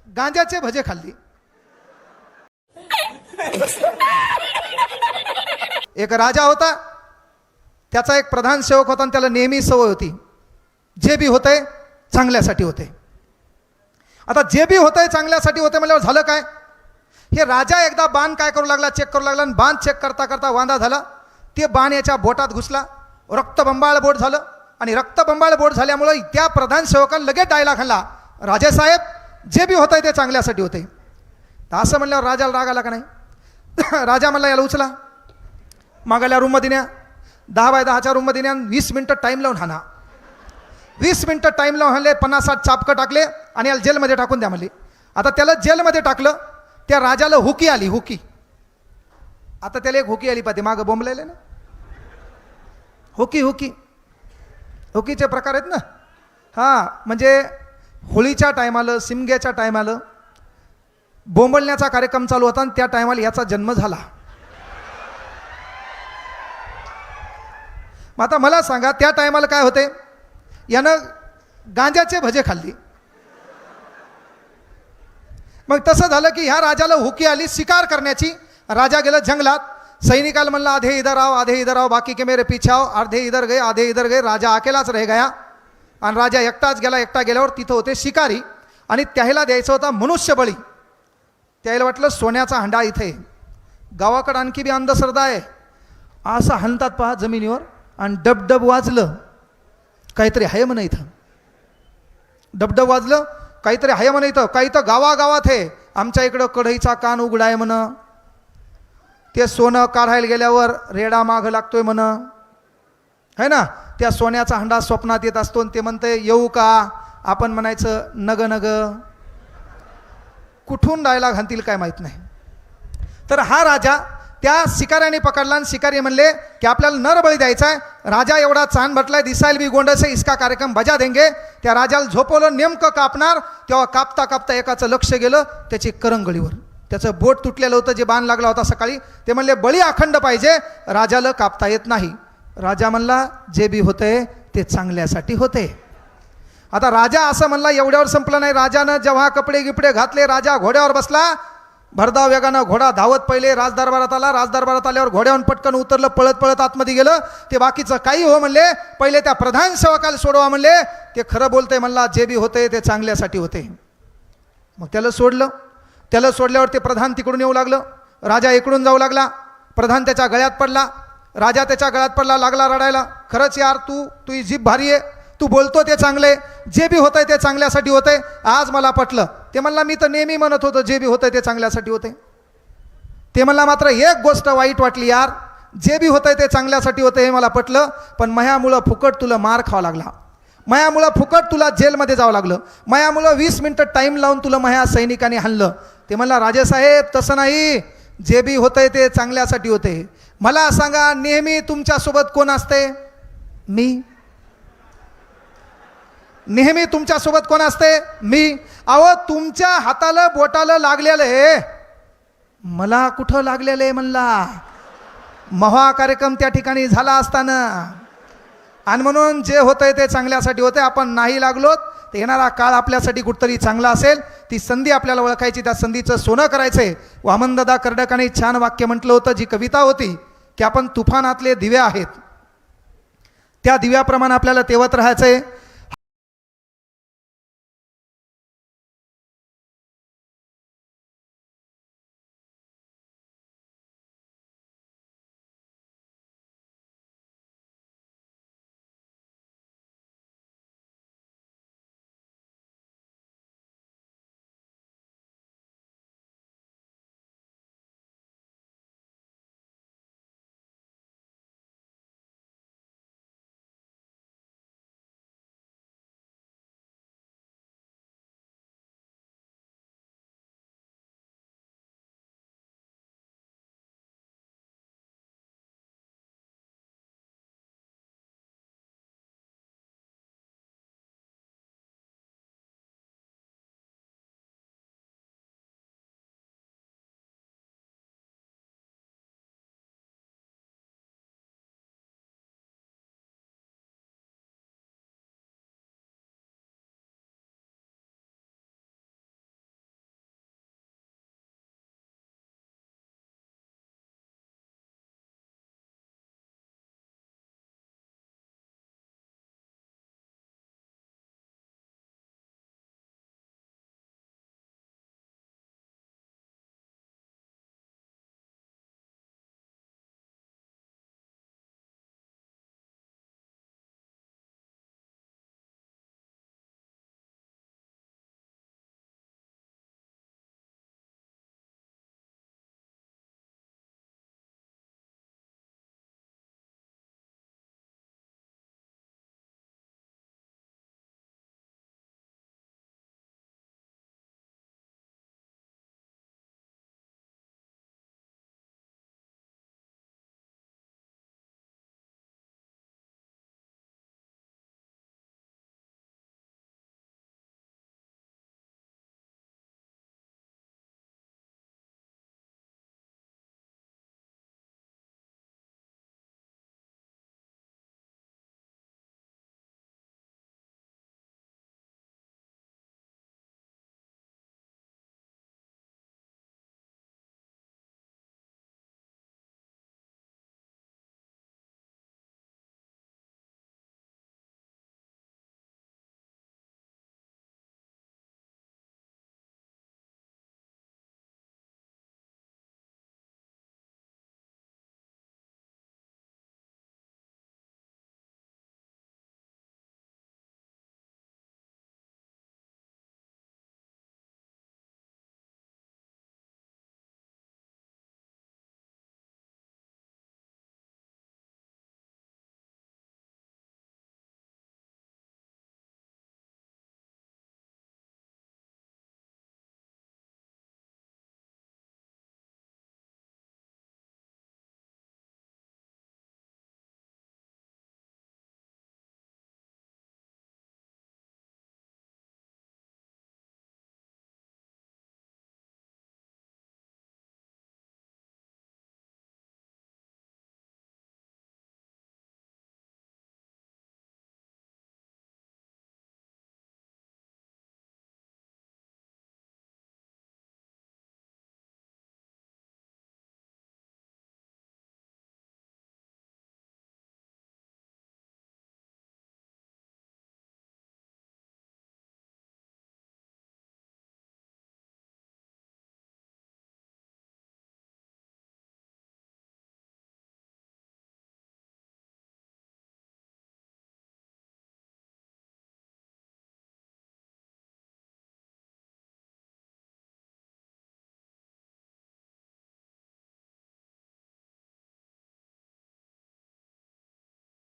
गांजाचे भजे खाल्ली. एक राजा होता, त्याचा एक प्रधान सेवक होता आणि त्याला नेहमी सवय होती, जे बी होतंय चांगल्यासाठी होते. आता जे बी होतंय चांगल्यासाठी होते म्हणल्यावर झालं काय, हे राजा एकदा बाण काय करू लागला, चेक करू लागला आणि बाण चेक करता करता वांदा झाला. ते बाण याच्या बोटात घुसला, रक्तबंबाळ बोट झालं आणि रक्तबंबाळ बोट झाल्यामुळे त्या प्रधान सेवकाने लगेच डायलॉग हाणला, राजेसाहेब जे बी होतंय ते चांगल्यासाठी होते. तर असं म्हणल्यावर राजाला राग आला का नाही. राजा म्हणला याला उचला, मागायला रूममध्ये न्या, 10 बाय 10च्या रूममध्ये न्या, 20 मिनटं टाईम लावून हाणा. 20 मिनटं टाईम लावून हाणले, 50-60 चापकं टाकले आणि याला जेलमध्ये टाकून द्या म्हणले. आता त्याला जेलमध्ये टाकलं. त्या राजाला हुकी आली, हुकी. आता त्याला एक हुकी आली पाहिजे, मागं बोंबलेले ना, हुकी हुकी हुकीचे प्रकार आहेत ना. हां, म्हणजे होळीच्या टायमाला, शिमग्याच्या टायमाला बोंबलण्याचा कार्यक्रम चालू होता आणि त्या टायमाला याचा जन्म झाला. मग आता मला सांगा, त्या टायमाला काय होते, यानं गांजाचे भजे खाल्ली. मग तसं झालं की ह्या राजाला हुकी आली शिकार करण्याची. राजा गेला जंगलात, सैनिकाला म्हणला आधे इधर आओ, आधे इधर आओ, बाकी के मेरे पीछे आओ. आधे इधर गए, आधे इधर गए. राजा अकेलाच रह गया आणि राजा एकटाच गेला. एकटा गेल्यावर तिथं होते शिकारी आणि त्याला द्यायचा होता मनुष्यबळी. त्याला वाटलं सोन्याचा हंडा इथे, गावाकडं आणखी बी अंधश्रद्धा आहे. असं हणतात पहा जमिनीवर आणि डबडब वाजलं, काहीतरी आहे म्हणा इथं. डबडब वाजलं, काहीतरी आहे म्हणा इथं. काही तर गावागावात आहे, आमच्या इकडं कढईचा कान उघडा आहे म्हण. ते सोनं काढायला गेल्यावर रेडा माग लागतोय म्हण, है ना. त्या सोन्याचा हंडा स्वप्नात येत असतो आणि ते म्हणते येऊ का. आपण म्हणायचं नग नग. कुठून डायलॉग घालतील काय माहीत नाही. तर हा राजा त्या शिकाऱ्याने पकडला आणि शिकारी म्हणले की आपल्याला नरबळी द्यायचा आहे. राजा एवढा चांद भटलाय, दिसायला बी गोंडस आहे, इसका कार्यक्रम बजा देंगे. त्या राजाला झोपवलं, नेमकं कापणार तेव्हा कापता कापता एकाचं लक्ष गेलं त्याची करंगळीवर. त्याचं बोट तुटलेलं होतं, जे बाण लागला होता सकाळी. ते म्हणले बळी अखंड पाहिजे, राजाला कापता येत नाही. राजा म्हणला जे बी होते ते चांगल्यासाठी होते. आता राजा असं म्हणला, एवढ्यावर संपलं नाही. राजानं जेव्हा कपडे गिपडे घातले, राजा घोड्यावर बसला. भरधाव वेगानं घोडा धावत पहिले राजदरबारात आला. राजदरबारात आल्यावर घोड्यावरून पटकन उतरलं, पळत पळत आतमध्ये गेलं. ते बाकीचं काही हो म्हणले, पहिले त्या प्रधान सेवकाला सोडवा म्हणले. ते खरं बोलते म्हणला, जे बी होते ते चांगल्यासाठी होते. मग त्याला सोडलं. त्याला सोडल्यावर ते प्रधान तिकडून येऊ लागलं, राजा इकडून जाऊ लागला. प्रधान त्याच्या गळ्यात पडला, राजा त्याच्या गळ्यात पडला, लागला रडायला. खरंच यार, तुझी जीभ भारी आहे, तू बोलतो ते चांगले, जे बी होतंय ते चांगल्यासाठी होतंय. आज मला पटलं. ते म्हणला मी तर नेहमी म्हणत होतो जे बी होतंय ते चांगल्यासाठी होते. ते म्हणला मात्र एक गोष्ट वाईट वाटली यार, जे बी होतंय ते चांगल्यासाठी होतं हे मला पटलं, पण मयामुळं फुकट तुला मार खावा लागला, मयामुळं फुकट तुला जेलमध्ये जावं लागलं, मयामुळं 20 मिनटं टाईम लावून तुला मया सैनिकांनी हाणलं. ते म्हणला राजेसाहेब तसं नाही, जे बी होतंय ते चांगल्यासाठी होते. मला सांगा नेहमी तुमच्यासोबत कोण असते? मी. नेहमी तुमच्यासोबत कोण असते? मी. अहो तुमच्या हाताला बोटाला लागलेलं आहे, मला कुठं लागलेलं आहे म्हणला. महा कार्यक्रम त्या ठिकाणी झाला असताना. आणि म्हणून जे होतंय ते चांगल्यासाठी होते. आपण नाही लागलो तर येणारा काळ आपल्यासाठी कुठतरी चांगला असेल. ती संधी आपल्याला ओळखायची, त्या संधीचं सोनं करायचंय. वामनदादा कर्डकाने छान वाक्य म्हटलं होतं, जी कविता होती की आपण तुफानातले दिवे आहेत, त्या दिव्याप्रमाणे आपल्याला तेवत राहायचंय.